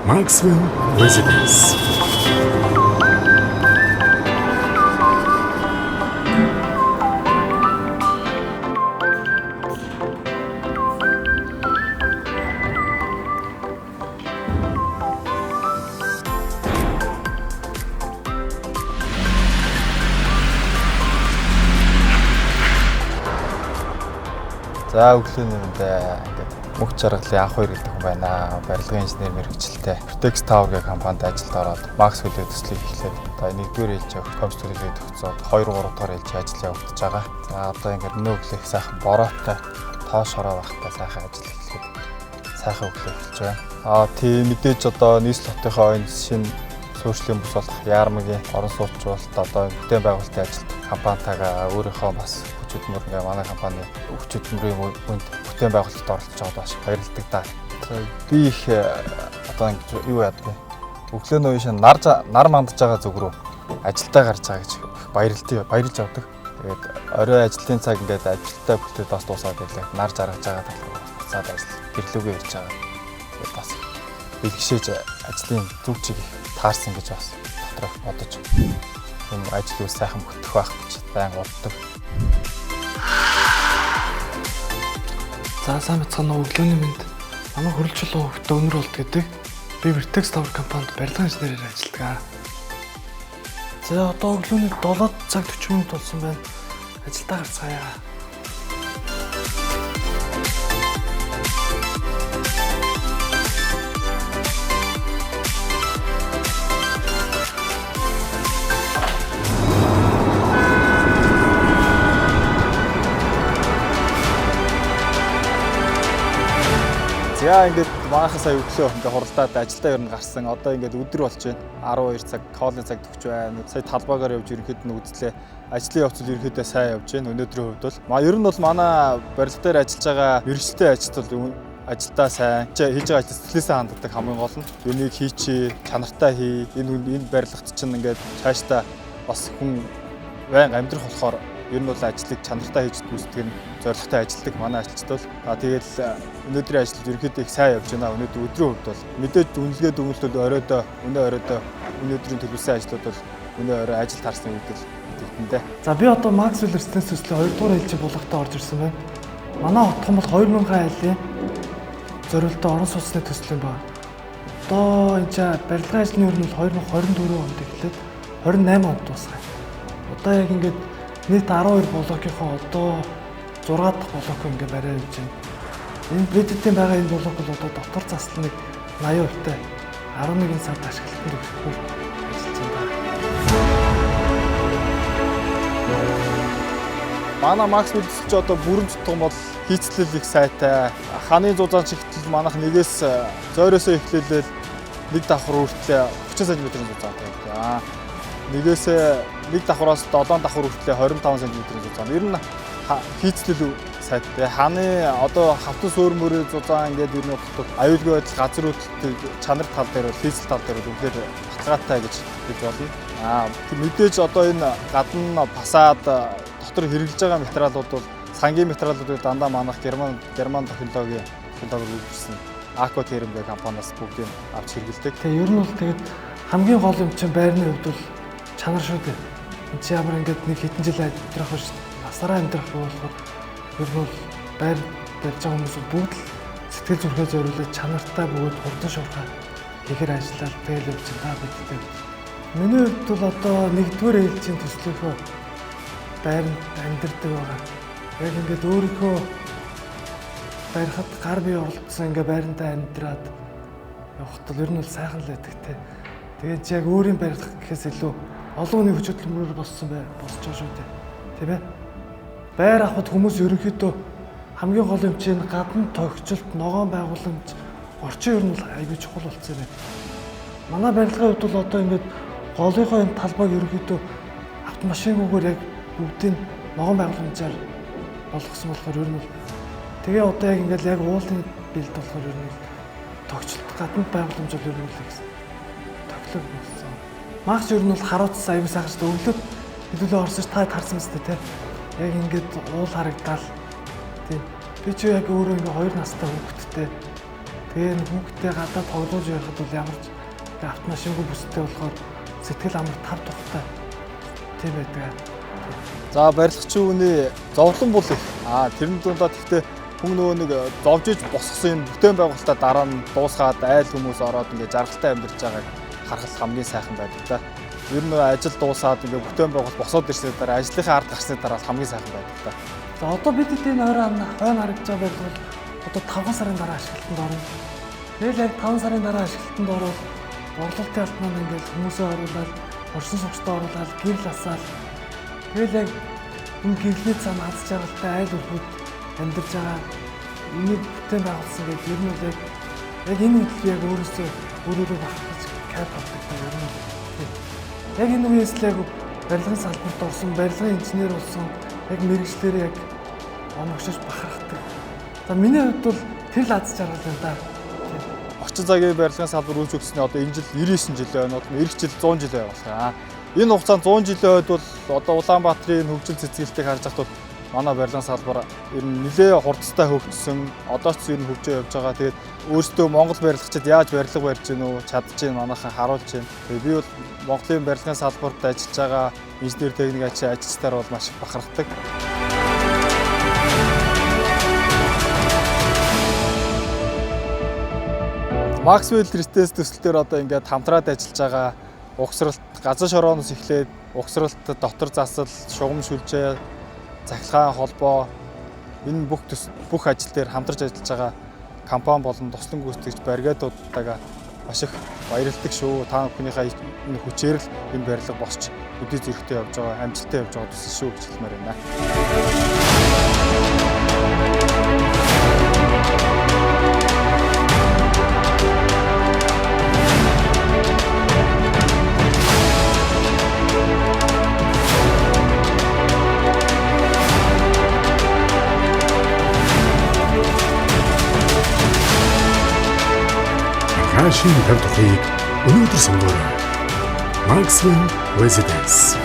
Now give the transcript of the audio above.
Monksville Residence. За өглөөний мэндэ мөх жаргалын анх хоёр гэдэг хүн байна. Барилгын инженер мэргэжилтэй Vertex Tower гэх компанид ажилд ороод Maxwell төслийг эхлээд одоо 1-р ээлж компьютер төлөвлөлт өгцөөд 2-3 дахь ээлж ажил явагдаж байгаа. За одоо ингээд өнөө өглөө сайхан бороотой тоош ороо багтаа сайхан ажил эхлэхэд сайхан өглөө эхэлж байна. Тийм мэдээж одоо нийслэл хотынхоо энэ шинэ сүүршлийн бүс болох Яармагийн орон сууцчлалт одоо бүтээн байгуулалтын ажилд компанитайгаа өөрийнхөө бас хүчтэй ингээ манай компани хүчтэй мөрийн үнд бүтээн байгуулалтад оролцож байгаад маш баярлалдаг да. Би их одоо ингээ юу яадаг вэ? Өглөөнөө ийш нар мандаж байгаа зүг рүү ажилдаа гарч байгаа гэж баярлж авдаг. Тэгээд орой ажлын цаг ингээд ажилдаа бүтээд бас дуусаад ирлээ. Нар жаргаж байгаа талаар буцаад ажил гэрлүүгээ ирж байгаа. Тэгээд бас бэлгшээж ажлын зүг чиг таарсан гэж бас доторх бодож юм ажил үйл сайхан бүтэх байх гэж байнга боддог. За сайн бацхан өглөөний мэнд манай хөрөлчлөө хөвгтө өнөр болд гэдэг би Vertex Tower компанид барилгын инженерээр ажилладаг. За одоо өглөөний 7 цаг 40 минут болсон байна. Ажилдаа гарцгаая. За ингээд манайхаа сая өглөө ингээд хуралдаад ажилдаа ер нь гарсан. Одоо ингээд өдөр болж байна. 12 цаг, хоолны цаг төгч байна. Сая талбайгаар явж ерөнхийд нь үзлээ. Ажлын явцал ерөнхийдөө сайн явж байна. Өнөөдрийн хувьд бол ер нь бол манай барилга дээр ажиллаж байгаа мэргэжлийн ажилтнууд ажилдаа сайн хийж байгаа ажил сэтгэлээсээ ханддаг хамгийн гол нь. Энийг хийчээ, чанартай хий. Энэ барилгад чинь ингээд цаашдаа бас хүн байнга амьдрах болохоор ер нь бол ажлыг чанартай хийж гүйцэтгэх нь зорилготой ажилладаг манай ажилчид бол тэгэл өнөөдрийн ажил ерөнхийдөө их сайн явж байна. Өнөөдөр өдрийн хувьд бол мэдээж үнэлгээ дүгнэлтүүд оройдоо өнөөдрийн төлөвлөсөн ажлууд бол өнөө орой ажил таарсан үед л тэгтэндээ. За би одоо Maxwell Residence төслийн 2 дугаар ээлжийн булгалтаа орж ирсэн байна. Манай хотхон бол 2000 айлын зориултаа орон сууцны төсөл юм байна. Одоо энэ барилгын ажлын ер нь бол 2024 онд эхлээд 28 онд дуусгая. Одоо яг ингээд нийт 12 блокийнхоо одоо 6 дахь блок ингээ барай явж байна. Энэ Reddit-ийн байгаа энэ блок бол одоо дотор засланыг 80%-тай 11 сард ашиглалтанд өгөхөөр ажиллаж байна. Манай Maxwell ч одоо бүрэн тутам бол хийцлэл их сайтай. Ханы зузаан чигтэл манайх нэгээс зойросоо эхлүүлээд 1 давхар хүртлээ 30 см-ийн зузаатай байна. Нэгээс 1 давхараас 7 давхар хүртлээ 25 см-ийн зузаан. Ер нь хийцлэл сайтай. Ханы одоо хавтан суурмөрөө зузаан ингээд ер нь утдаг. Аюулгүй байдал газар хөдлөлт чанар тал дээр бол хийцэл тал дээр бол үнэхээр баталгаатай гэж хэлж болно. Мэдээж одоо энэ гадна фасад дотор хэрэглэж байгаа материалууд бол сангийн материалуудыг дандаа манайх герман технологийн үйлчилсэн Aquaterm гэх компаниас бүгдийг авч хэрэглэдэг. Тэгээ ер нь бол тэгээд хамгийн гол юм чинь байрны хувьд бол чанар шүү дээ. Энд чи ямар ингээд нэг хэдэн жил амьдрах биш насаараа амьдрах болохоор ер нь бол байр барьж байгаа хүмүүс бүгд л сэтгэл зүрхээ зориулаад чанартай бөгөөд хурдан шуурхай хийхэр ажиллаад тэгэл явж байгаа бидтэй. Миний хувьд бол одоо 1-р ээлжийн төслийнхөө байранд амьдардаг байгаа. Яг ингээд өөрийнхөө барихад гар бие оролцсон ингээ байрандаа амьдраад явахад л ер нь бол сайхан л байдаг те. Тэгээд яг өөрийн барих гэхээс илүү олон хүний хүч хөдөлмөрөөр босч байгаа шүү дээ. Тийм ээ. Байр авахд хүмүүс ерөнхийдөө хамгийн гол юм чинь гадна тогтцолт, ногоон байгууламж, орчин ер нь бол аюул чухал болсон юм байна. Манай барилгын хувьд бол одоо ингээд голынхоо энэ талбайг ерөнхийдөө автомашингүйгээр яг бүгдийг ногоон байгууламжаар болгосон болохоор ер нь бол тэгээ одоо яг ингээд яг уулын бэлд болохоор ер нь тогтцолт гадна байгууламжаар ер нь л гэсэн тоглог болсон. Макс ер нь бол харуулсан аюул сайхан шүү дээ. Өглөө хэдүүлээ орсож та харсан мэт те. Яг ингээд уул харагдаал. Тийм. Би ч яг өөрөө ингээ 2 настай хүүхэдтэй. Тэгээ хүүхдтэй гадаа тоглож байхад бол ямар ч автомашингүй бүстэй болохоор сэтгэл амар тав тухтай тийм байдаг. За барилгачийн үний зовлон бол их. Тэрний дундаа гэхдээ хүн нөгөө нэг зовж иж босгосон энэ бүтээн байгуулалтаа дараа нь дуусгаад айл хүмүүс ороод ингээд жаргалтай амьдарч байгааг харах хамгийн сайхан байдаг та. Ер нь ажил дуусаад ингээд бүтээн байгуулалт босоод ирсний дараа ажлынхаа ард гарсны дараа хамгийн сайхан байдаг та. За одоо бид энэ ойрон харагдаж байгаа бол одоо 5 сарын дараа ашиглалтанд орно. Тэгэл яг 5 сарын дараа ашиглалтанд ороод борлуулалтын алтнаа ингээд хүмүүсээ оруулаад, оршин суугчдаа оруулаад, гэрэл асаал. Тэгэл яг энэ гэрлийн зам хадж байгаатай айл өрхөд амьдарч байгаа энэ бүтээн байгуулсан гэдэг ер нь яг энэ үйл яг өөрөөрөө бахархаж кайф авдаг юм ер нь. Яг энэ үеэс л яг барилгын салбарт орсон, барилгын инженер болсон, яг мэрэгчлэр яг оногшиж бахархдаг. За миний хувьд бол тэр л аз жаргал байна да. Орчин цагийн барилгын салбар үүсч өгснөөр одоо энэ жил 99 жил байна. Эх жил 100 жил байх. Энэ хугацаанд 100 жилийн хувьд бол одоо Улаанбаатарын хөгжил цэцгэлтийг харж байхад бол манай барилгын салбар ер нь нэлээ хурцтай хөгжсөн. Одоо ч ер нь хөгжөө явж байгаа. Тэгээд өөрсдөө Монгол барилгачид яаж барилга барьж гин үү, чадж гин манайхан харуулж гин. Тэгээд би бол Монголын барилгын салбарт ажиллаж байгаа инженер техник ажилчдаар бол маш их бахархдаг. Maxwell Tristess төсөл дээр одоо ингээд хамтраад ажиллаж байгаа угсралт, газар шорооноос эхлээд угсралт, дотор засал, шугам шүлжээ, цахилгаан холбоо энэ бүх ажил дээр хамтарч ажиллаж байгаа компани болон туслан гүйцэтгэгч бригадуудтайгаа маш их баярлалдаг шүү. Та бүхнийхээ энэ хүчээр л энэ барилга босч өдөө зэрэгтэй явж байгаа, амжилттай явж байгаа төсөл шүү гэж хэлмээр байна. Хашийн тавь тухыг өнөөдөр сонгоорой. Maxwell Residence.